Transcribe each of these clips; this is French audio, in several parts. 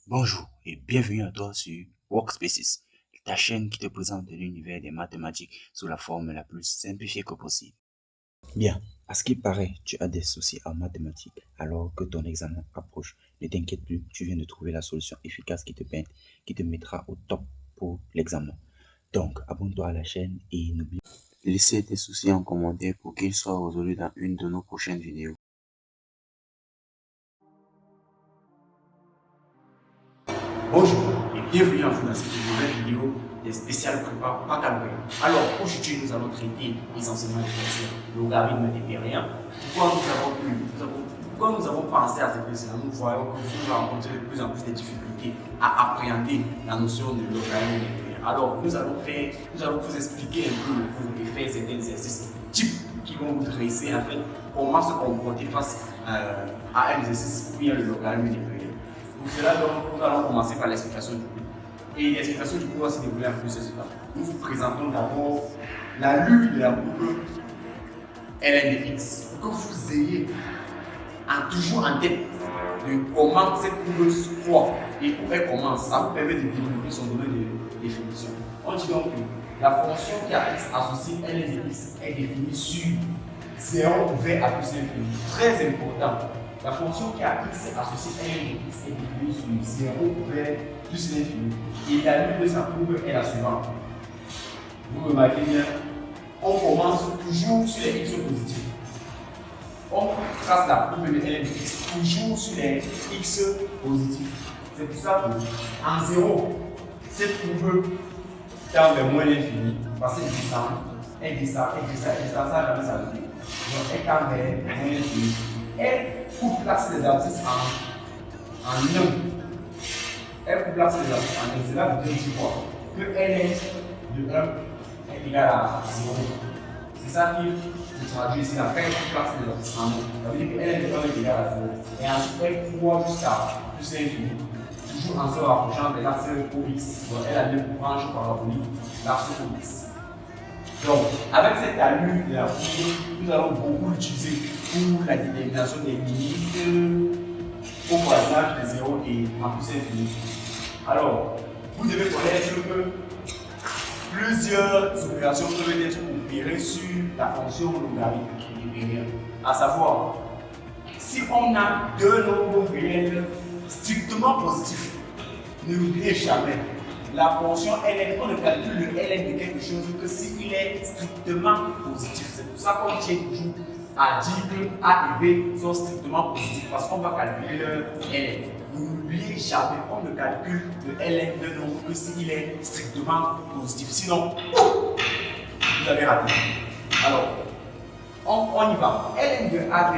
Bonjour et bienvenue à toi sur Workspaces, ta chaîne qui te présente l'univers des mathématiques sous la forme la plus simplifiée que possible. Bien, à ce qui paraît, tu as des soucis en mathématiques alors que ton examen approche. Ne t'inquiète plus, tu viens de trouver la solution efficace qui te mettra au top pour l'examen. Donc, abonne-toi à la chaîne et n'oublie pas de laisser tes soucis en commentaire pour qu'ils soient résolus dans une de nos prochaines vidéos. Bonjour et bienvenue à vous dans cette nouvelle vidéo des spéciales prépa baccalauréat. Alors aujourd'hui nous allons traiter essentiellement les fonctions logarithmes des périens. Pourquoi nous avons pensé à traiter cela? Nous voyons que vous rencontrez de plus en plus de difficultés à appréhender la notion de logarithme des périens. Alors nous allons vous expliquer un peu le cours et faire certains exercices types qui vont vous dresser en fait comment se comporter face à un exercice où il y a le logarithme des périens. Pour cela, nous allons commencer par l'explication du cours. Et l'explication du cours va se dérouler en plusieurs étapes. Nous vous présentons d'abord la lutte de la courbe ln de x pour que vous ayez toujours en tête de comment cette courbe se croît et où elle commence. Ça vous permet de développer son domaine de définition. On dit donc que la fonction qui a x associée ln de x est définie sur 0 vers a plus l'infini. Très important. La fonction qui a x associée ln de x est définie sur 0 vers plus l'infini. Et la limite de sa courbe est la suivante. Vous remarquez bien, on commence toujours sur les x positifs. On trace la courbe de ln de x toujours sur les x positifs. C'est pour ça qu'en 0, cette courbe tend vers moins l'infini parce qu'elle descend, ça n'a jamais s'arrêter. Donc elle tend vers moins l'infini. Elle coupe l'axe des abscisses en 1. Elle coupe l'axe des abscisses en 1. Cela veut dire quoi? Que ln de 1 est égal à 0. C'est ça qui vous traduit ici. Après, elle coupe l'axe des abscisses en 1. Ça veut dire que ln de 1 est égal à 0. Et ensuite, elle croît jusqu'à plus l'infini. Toujours en se rapprochant de l'axe OX. Donc elle a deux branches paraboliques, l'axe OX. Donc, avec cette allure de la courbe, nous allons beaucoup l'utiliser pour la détermination des limites au voisinage de 0 et en plus infini. Alors, vous devez connaître que plusieurs opérations peuvent être opérées sur la fonction logarithmique des périens. À savoir, si on a deux nombres réels strictement positifs, ne l'oubliez jamais. La fonction ln, on ne calcule le ln de quelque chose que s'il est strictement positif. C'est pour ça qu'on tient toujours à dire que A et B sont strictement positifs parce qu'on va calculer leur ln. N'oubliez jamais, on ne calcule le ln d'un nombre que s'il est strictement positif. Sinon, vous avez raté. Alors, on y va. ln de AB,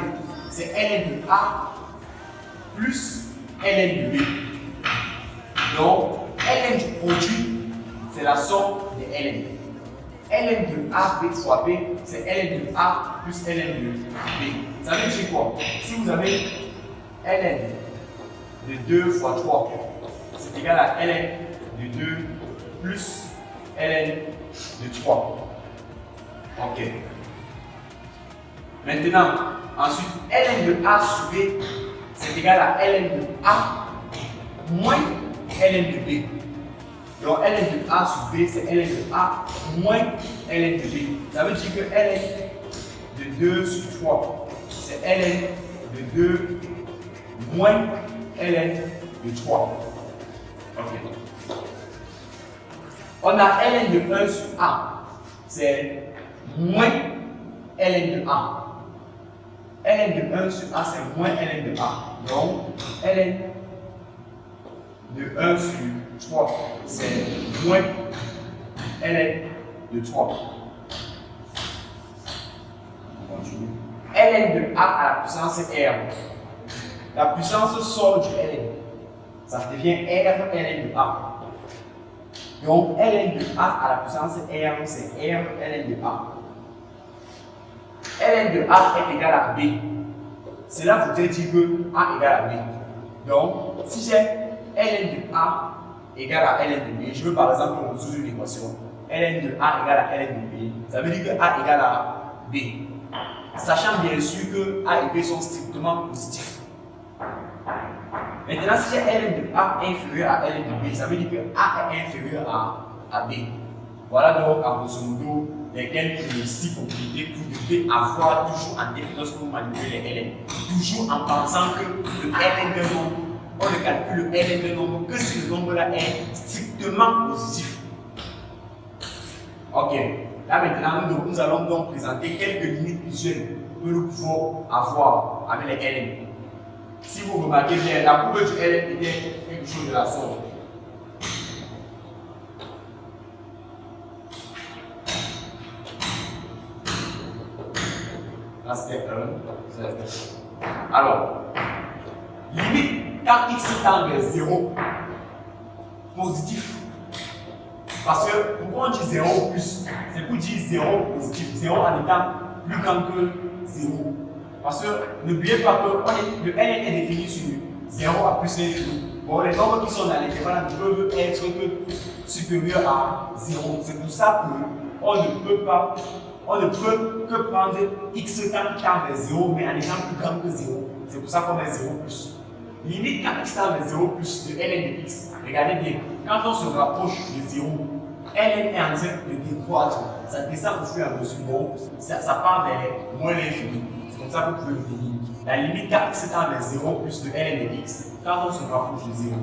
c'est ln de A plus ln de B. Donc, ln du produit, c'est la somme des ln. ln de A, B fois B, c'est ln de A plus ln de B. Ça veut dire quoi? Si vous avez ln de 2 fois 3, c'est égal à ln de 2 plus ln de 3. Ok. Maintenant, ensuite, ln de A sur B, c'est égal à ln de A moins ln de B. Donc ln de A sur B, c'est ln de A moins ln de B. Ça veut dire que ln de 2 sur 3, c'est ln de 2 moins ln de 3. Ok. On a ln de 1 sur A, c'est moins ln de A. ln de 1 sur A, c'est moins ln de A. Donc ln de 1 sur 3, c'est moins ln de 3. On continue. ln de A à la puissance R. La puissance sort du ln. Ça devient R ln de A. Donc ln de A à la puissance R, c'est R ln de A. ln de A est égal à B. Cela voudrait dire que A égale à B. Donc, si j'ai ln de A égale à ln de B, je veux par exemple résoudre une équation. ln de A égale à ln de B, ça veut dire que A égale à B. Sachant bien sûr que A et B sont strictement positifs. Maintenant, si j'ai ln de A inférieur à ln de B, ça veut dire que A est inférieur à B. Voilà donc, à grosso modo, les quelques 6 propriétés que vous devez avoir toujours en tête lorsque vous manipulez les ln. Toujours en pensant que le ln d'un nombre, on ne calcule le ln d'un nombre que si le nombre-là est strictement positif. Ok. Là maintenant, nous allons donc présenter quelques limites usuelles que nous pouvons avoir avec les ln. Si vous remarquez bien, la courbe du ln était quelque chose de la sorte. Là c'était 1. Alors, limite quand x tend vers 0, positif. Parce que pourquoi on dit 0 ou plus? C'est pour dire 0 positif. 0 en étant plus grand que 0. Parce que n'oubliez pas que le ln est défini sur 0 à plus l'infini. Bon, les nombres qui sont dans l'intervalle ne peuvent être que supérieurs à 0. C'est pour ça qu'on ne peut que prendre x tend vers 0, mais en étant plus grand que 0. C'est pour ça qu'on met 0 plus. Limite quand x tend vers 0 plus de ln de x. Regardez bien, quand on se rapproche de 0, ln est en train de décroître. Ça descend au fur et à mesure. Bon, ça part vers moins l'infini. C'est comme ça que vous pouvez le tenir. La limite quand x tend vers 0 plus de ln de x, quand on se rapproche de 0,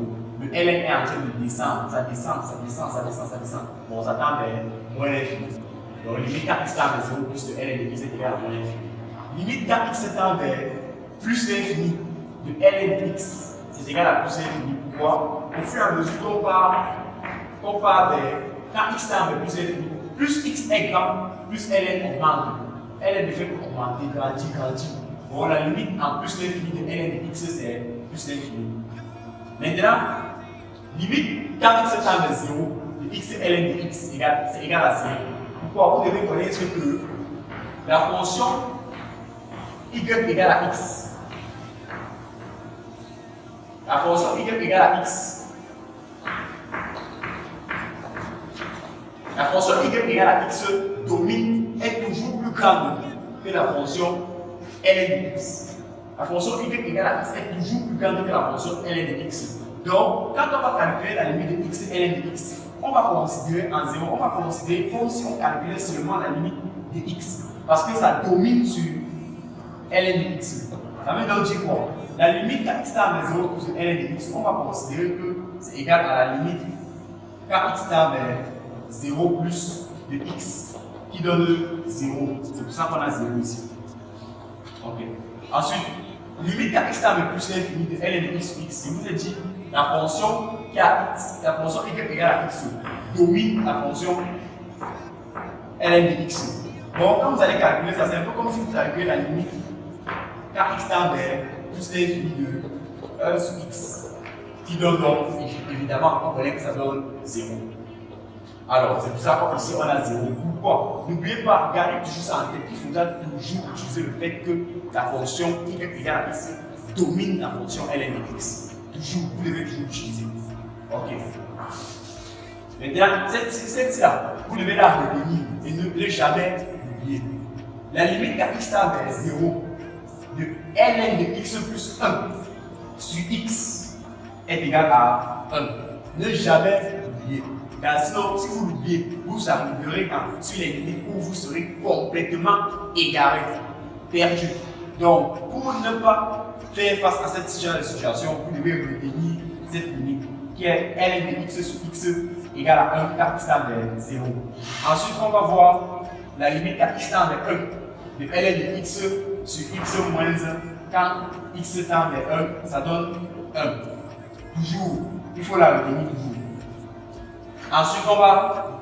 le ln est en train de descendre. Ça descend, ça descend, ça descend, ça descend. Bon, ça tend vers moins l'infini. Donc, limite quand x tend vers 0 plus de ln de x est égal à moins l'infini. Limite quand x tend vers plus l'infini de ln de x, c'est égal à plus l'infini. Pourquoi? Au fur et à mesure qu'on part vers quand x tend vers plus l'infini, plus x est grand, plus ln augmente. Ln ne fait qu'augmenter, grandit. Bon, la limite en plus l'infini de ln de x, c'est plus l'infini. Maintenant, limite quand x tend vers 0, de x ln de x c'est égal à 0. Pourquoi? Vous devez connaître que la fonction y égale à x. La fonction y égale à x. La fonction y égale à x domine est toujours plus grande que la fonction ln de x. La fonction y égale à x est toujours plus grande que la fonction ln de x. Donc, quand on va calculer la limite de x ln de x, on va considérer en 0, on va considérer comme si on calculait seulement la limite de x. Parce que ça domine sur ln de x. Ça veut donc dire quoi? La limite quand x tend vers 0 plus de ln de x, on va considérer que c'est égal à la limite quand x tend vers 0 plus de x qui donne 0. C'est pour ça qu'on a 0 ici. Ok. Ensuite, limite quand x tend vers plus l'infini de ln de x sur x. Je vous ai dit, la fonction qui a x, la fonction y égale à x domine la fonction ln de x. Bon, quand vous allez calculer ça, c'est un peu comme si vous calculez la limite quand x tend vers plus l'infini de 1 sur x, qui donne donc, évidemment, on connaît que ça donne 0. Alors, c'est pour ça qu'ici on a 0. Pourquoi? N'oubliez pas, gardez toujours ça en tête, il faudra toujours utiliser le fait que la fonction y égale à x domine la fonction ln de x. Toujours, vous devez toujours l'utiliser. Ok. Maintenant, cette-là, vous devez la retenir et ne jamais l'oublier. La limite quand x tend vers 0 de ln de x plus 1 sur x est égal à 1. Ne jamais l'oublier. Car sinon, si vous l'oubliez, vous arriverez sur les limites où vous serez complètement égaré, perdu. Donc, pour ne pas faire face à cette situation, vous devez retenir cette limite qui est ln de x sur x égale à 1 quand x tend vers 0. Ensuite, on va voir la limite quand x tend vers 1 de ln de x sur x moins 1 quand x tend vers 1, ça donne 1. Toujours, il faut la retenir toujours. Ensuite,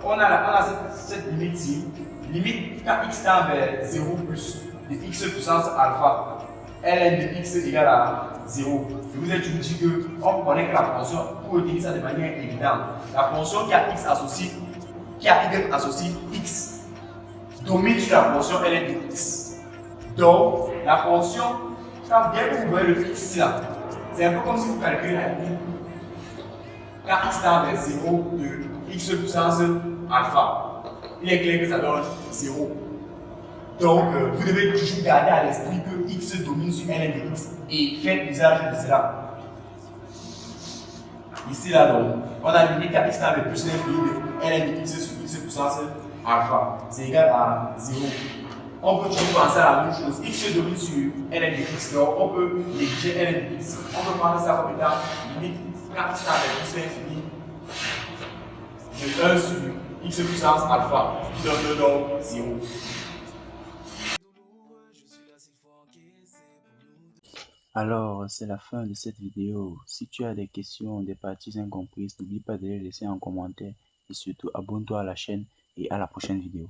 on a cette limite-ci. Limite quand x tend vers 0 plus de x puissance alpha, ln de x égale à 0. Je vous ai toujours dit qu'on connaît que la fonction, pour retenir ça de manière évidente, la fonction qui a x associé, qui a y associé x, domine sur la fonction ln de x. Donc, la fonction, quand bien vous voyez le x là, c'est un peu comme si vous calculez la limite quand x tend vers 0 de x puissance alpha. Il est clair que ça donne 0. Donc, vous devez toujours garder à l'esprit que x domine sur ln de x et faites usage de cela. Ici, là, donc, on a limite à x avec plus l'infini de ln de x sur x puissance alpha. C'est égal à 0. On peut toujours penser à la même chose. X se domine sur ln de x. Donc, on peut négliger ln de x. On peut prendre ça comme étant limite quand x avec plus l'infini de 1 sur x puissance alpha qui donne donc 0. Alors, c'est la fin de cette vidéo. Si tu as des questions, des parties incomprises, n'oublie pas de les laisser en commentaire et surtout abonne-toi à la chaîne et à la prochaine vidéo.